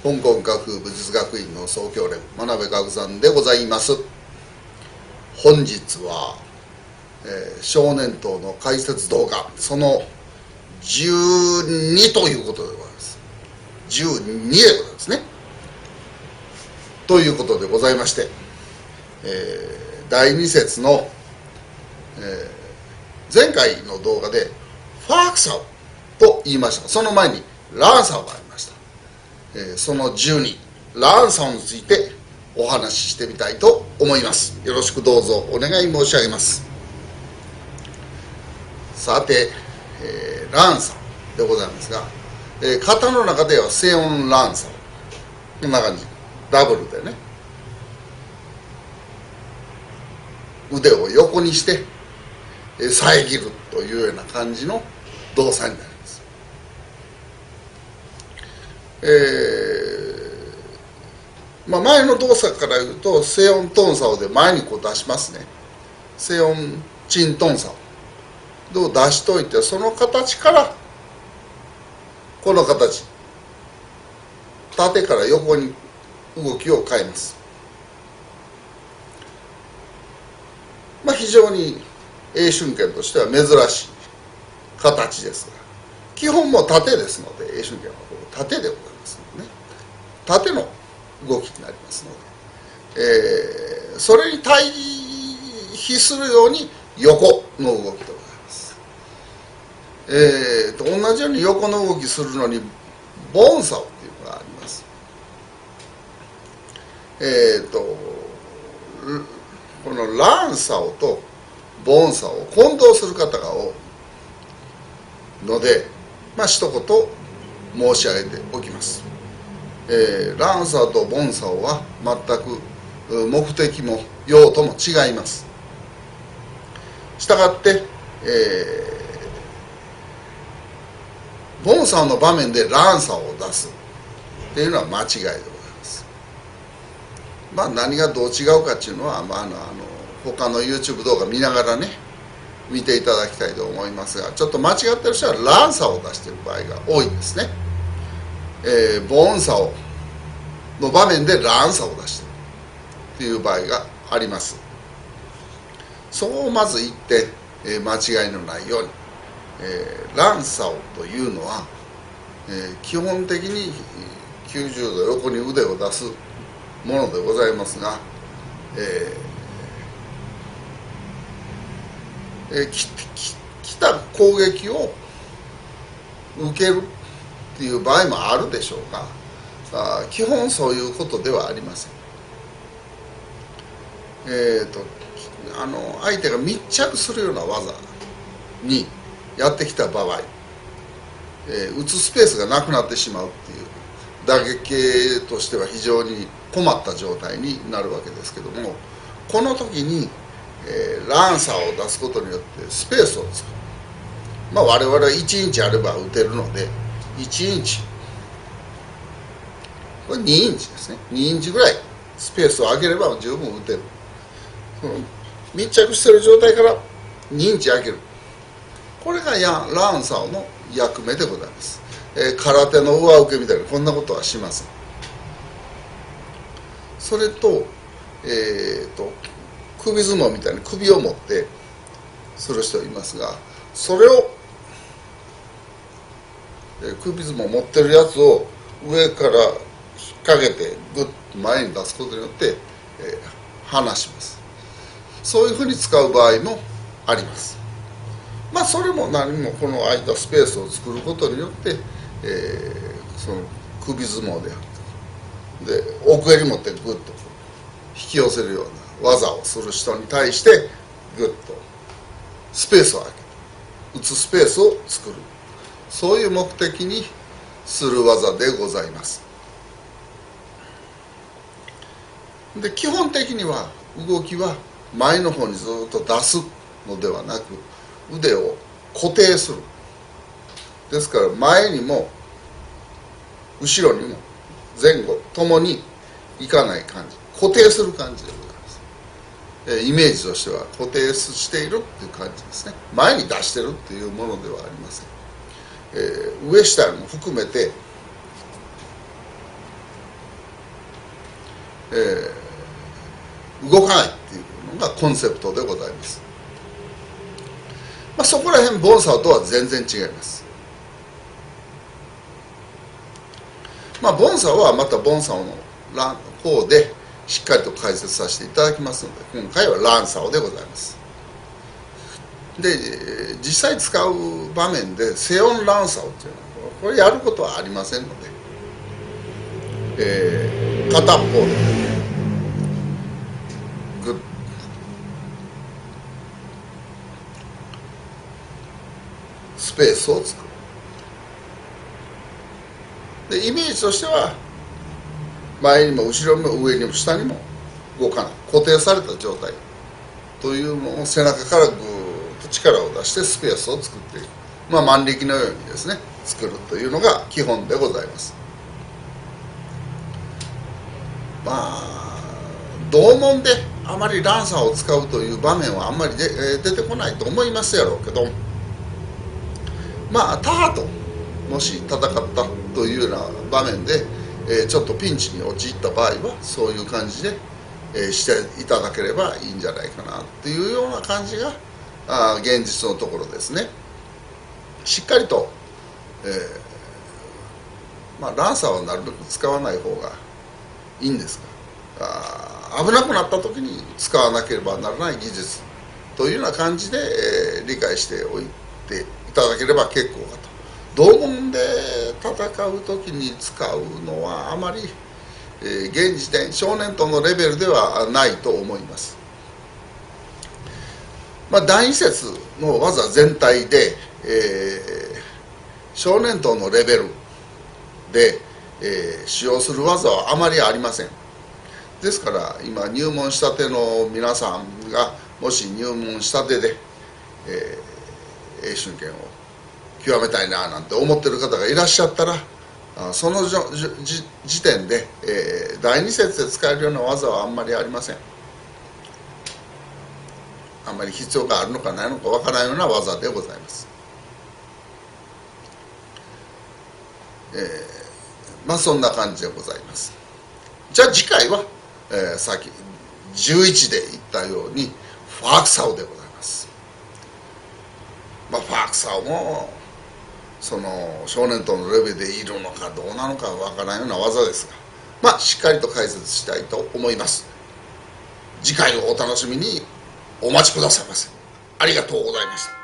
香港学部武術学院の総教練真鍋学山でございます。本日は、少年党の解説動画その12ということでございます。12でございますね。ということでございまして、第2節の、前回の動画でファークサオと言いましたが、その前にランサオがありました。その12ランサオについてお話ししてみたいと思います。よろしくどうぞお願い申し上げます。さて、ランサオでございますが、型の中ではセオンランサオこんな感じ、ダブルでね、腕を横にして遮るというような感じの動作になります。前の動作から言うとセオントンサオで前にこう出しますね。セオンチントンサオを出しといて、その形からこの形、縦から横に動きを変えます。非常に詠春拳としては珍しい形ですが、基本も縦ですので、詠春拳は縦でございますのでね、縦の動きになりますので、それに対比するように横の動きでございます。同じように横の動きするのにボンサオっていうのがあります。このランサオとボンサオを混同する方が多いので、一言申し上げておきます。ランサオとボンサオは全く目的も用途も違います。したがって、ボンサオの場面でランサオを出すっていうのは間違いでございます。何がどう違うかっていうのは、他の YouTube 動画見ながらね見ていただきたいと思いますが、ちょっと間違ってる人はランサオを出している場合が多いんですね。ボンサオの場面でランサオを出しているっていう場合があります。そうまず言って、間違いのないように、ランサオというのは、基本的に90度横に腕を出すものでございますが、来た攻撃を受けるっていう場合もあるでしょうが、基本そういうことではありません。相手が密着するような技にやってきた場合、打つスペースがなくなってしまうっていう打撃としては非常に困った状態になるわけですけども、この時にランサーを出すことによってスペースを作る。我々は1インチあれば打てるので、1インチ、これ2インチですね。2インチぐらいスペースを空ければ十分打てる。密着している状態から2インチ空ける。これがランサーの役目でございます。空手の上受けみたいなこんなことはしません。それと、首相撲みたいに首を持ってする人いますが、それを、首相撲持ってるやつを上から引っ掛けてグッと前に出すことによって、離します。そういうふうに使う場合もあります。それも何もこの間スペースを作ることによって、その首相撲であるとで奥襟持ってグッと引き寄せるような技をする人に対してグッとスペースを空ける、打つスペースを作る、そういう目的にする技でございます。で、基本的には動きは前の方にずっと出すのではなく、腕を固定する。ですから前にも後ろにも前後ともにいかない感じ、固定する感じでございます。イメージとしては固定しているっていう感じですね。前に出してるっていうものではありません。上下も含めて動かないっていうのがコンセプトでございます。そこら辺ボンサオとは全然違います。ボンサオはまたボンサオの方でしっかりと解説させていただきますので、今回はランサオでございます。で、実際使う場面でセオンランサオっていうのはこれやることはありませんので、片方でグッスペースを作る。でイメージとしては前にも後ろにも上にも下にも動かない固定された状態というのを背中からぐーっと力を出してスペースを作っていく、万力のようにですね作るというのが基本でございます。同門であまりランサーを使うという場面はあんまり出てこないと思いますやろうけど、他派ともし戦ったというような場面で、ちょっとピンチに陥った場合はそういう感じで、していただければいいんじゃないかなっていうような感じが現実のところですね。しっかりと、ランサーはなるべく使わない方がいいんですが、危なくなった時に使わなければならない技術というような感じで、理解しておいていただければ結構かと。同門で戦う時に使うのはあまり、現時点少年党のレベルではないと思います。第二節の技全体で、少年党のレベルで、使用する技はあまりありません。ですから今入門したての皆さんがもし入門したてで、英春拳を極めたいななんて思ってる方がいらっしゃったら、その時点で、第二節で使えるような技はあんまりありません。あんまり必要があるのかないのかわからないような技でございます。そんな感じでございます。じゃあ次回は、さっき11で言ったようにファークサオでございます。ファークサオもその少年党のレベルでいるのかどうなのかわからないような技ですが、しっかりと解説したいと思います。次回をお楽しみにお待ちくださいませ。ありがとうございました。